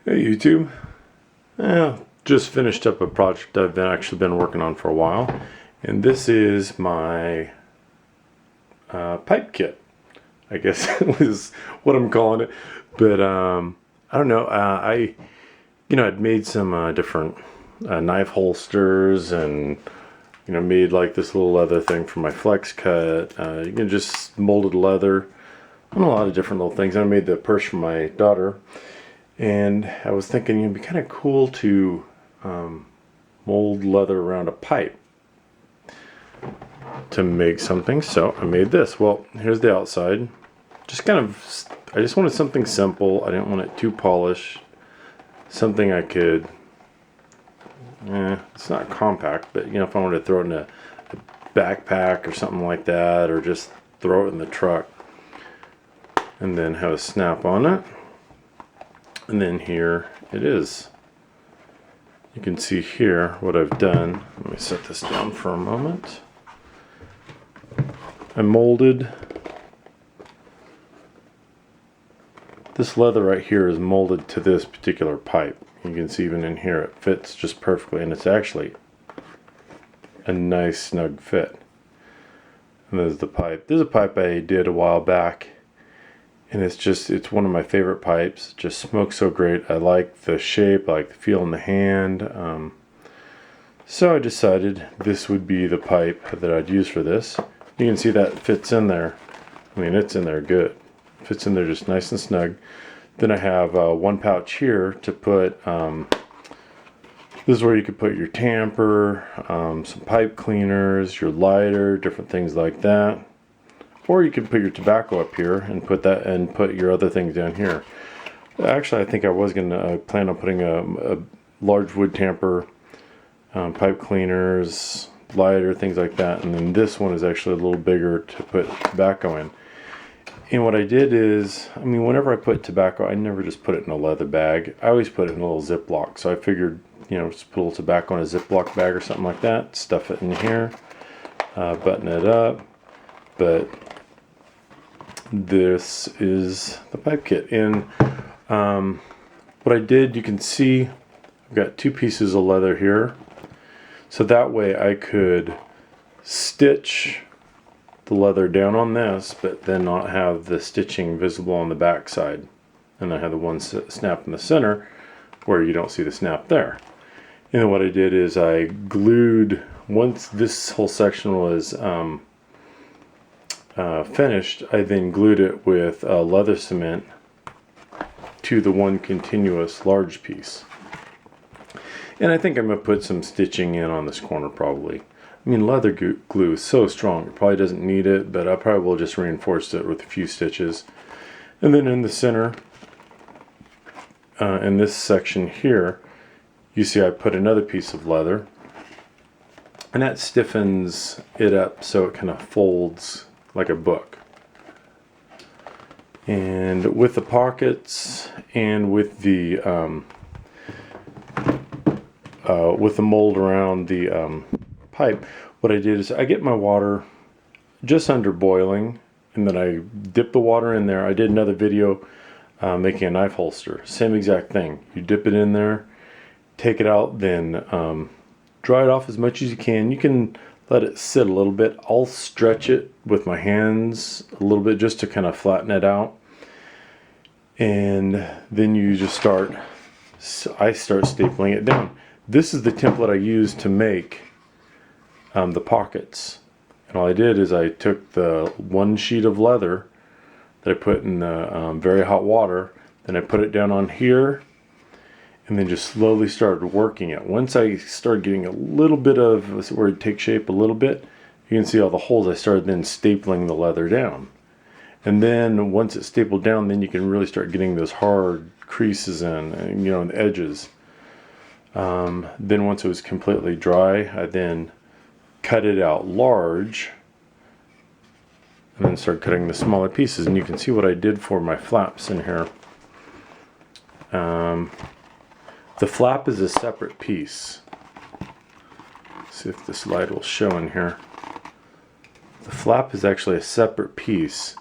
Hey YouTube. Just finished up a project I've actually been working on for a while, and this is my pipe kit, I guess is what I'm calling it. But I don't know. I'd made some different knife holsters, and made like this little leather thing for my flex cut. Just molded leather on a lot of different little things. I made the purse for my daughter. And I was thinking it'd be kind of cool to mold leather around a pipe to make something. So I made this. Well, here's the outside. I just wanted something simple. I didn't want it too polished. Something I could, it's not compact, but if I wanted to throw it in a backpack or something like that, or just throw it in the truck and then have a snap on it. And then here it is. You can see here what I've done. Let me set this down for a moment. I molded this leather right here is molded to this particular pipe. You can see even in here it fits just perfectly, and it's actually a nice snug fit. And there's the pipe. There's a pipe I did a while back. And it's one of my favorite pipes. It just smokes so great. I like the shape, I like the feel in the hand. So I decided this would be the pipe that I'd use for this. You can see that fits in there. I mean, it's in there good. Fits in there just nice and snug. Then I have one pouch here to put, this is where you could put your tamper, some pipe cleaners, your lighter, different things like that. Or you could put your tobacco up here and put your other things down here. Actually, I think I was going to plan on putting a large wood tamper, pipe cleaners, lighter, things like that. And then this one is actually a little bigger to put tobacco in. And what I did is, whenever I put tobacco, I never just put it in a leather bag. I always put it in a little Ziploc. So I figured, just put a little tobacco in a Ziploc bag or something like that. Stuff it in here, button it up. But this is the pipe kit. And what I did, you can see I've got two pieces of leather here, so that way I could stitch the leather down on this, but then not have the stitching visible on the back side. And I have the one snap in the center where you don't see the snap there. And then what I did is I glued, once this whole section was finished, I then glued it with leather cement to the one continuous large piece. And I think I'm going to put some stitching in on this corner probably. Leather glue is so strong, it probably doesn't need it, but I probably will just reinforce it with a few stitches. And then in the center, in this section here, you see I put another piece of leather, and that stiffens it up so it kind of folds like a book. And with the pockets and with the mold around the pipe, what I did is I get my water just under boiling, and then I dip the water in there. I did another video making a knife holster. Same exact thing. You dip it in there, take it out, then dry it off as much as you can. You can let it sit a little bit. I'll stretch it with my hands a little bit just to kind of flatten it out. And then you just I start stapling it down. This is the template I used to make the pockets. And all I did is I took the one sheet of leather that I put in the very hot water, then I put it down on here, and then just slowly started working it. Once I started getting a little bit of where it takes shape a little bit, you can see all the holes. I started then stapling the leather down. And then once it's stapled down, then you can really start getting those hard creases in the edges. Then once it was completely dry, I then cut it out large and then start cutting the smaller pieces. And you can see what I did for my flaps in here. The flap is a separate piece. Let's see if this light will show in here. The flap is actually a separate piece.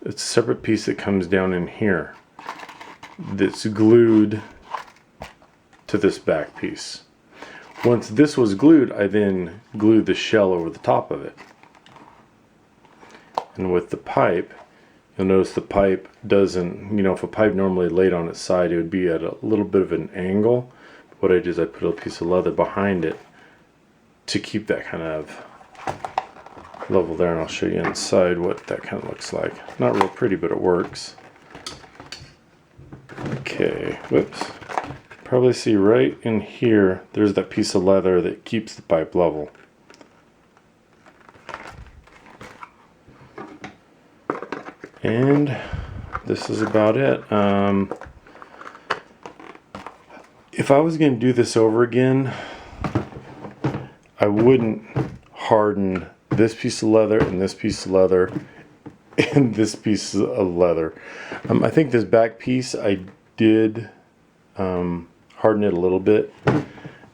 It's a separate piece that comes down in here. that's glued to this back piece. Once this was glued, I then glued the shell over the top of it. And with the pipe, you'll notice the pipe doesn't, if a pipe normally laid on its side, it would be at a little bit of an angle. What I did is I put a piece of leather behind it to keep that kind of level there, and I'll show you inside what that kind of looks like. Not real pretty, but it works. Okay, whoops. Probably see right in here, there's that piece of leather that keeps the pipe level. And this is about it. If I was going to do this over again, I wouldn't harden this piece of leather and this piece of leather and this piece of leather. I think this back piece I did harden it a little bit.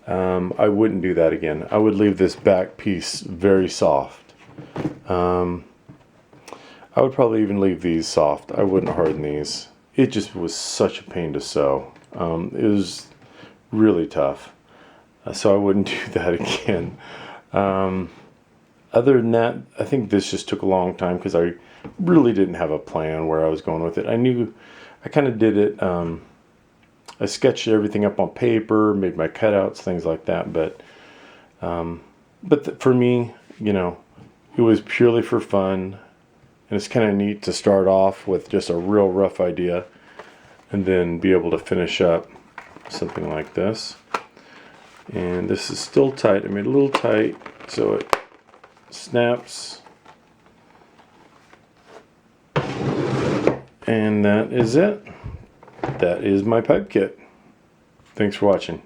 I wouldn't do that again. I would leave this back piece very soft. I would probably even leave these soft. I wouldn't harden these. It just was such a pain to sew. It was really tough. So I wouldn't do that again. Other than that, I think this just took a long time because I really didn't have a plan where I was going with it. I kind of did it, I sketched everything up on paper, made my cutouts, things like that. But for me, it was purely for fun. And it's kind of neat to start off with just a real rough idea and then be able to finish up something like this. And this is still tight. I made it a little tight so it snaps. And that is it. That is my pipe kit. Thanks for watching.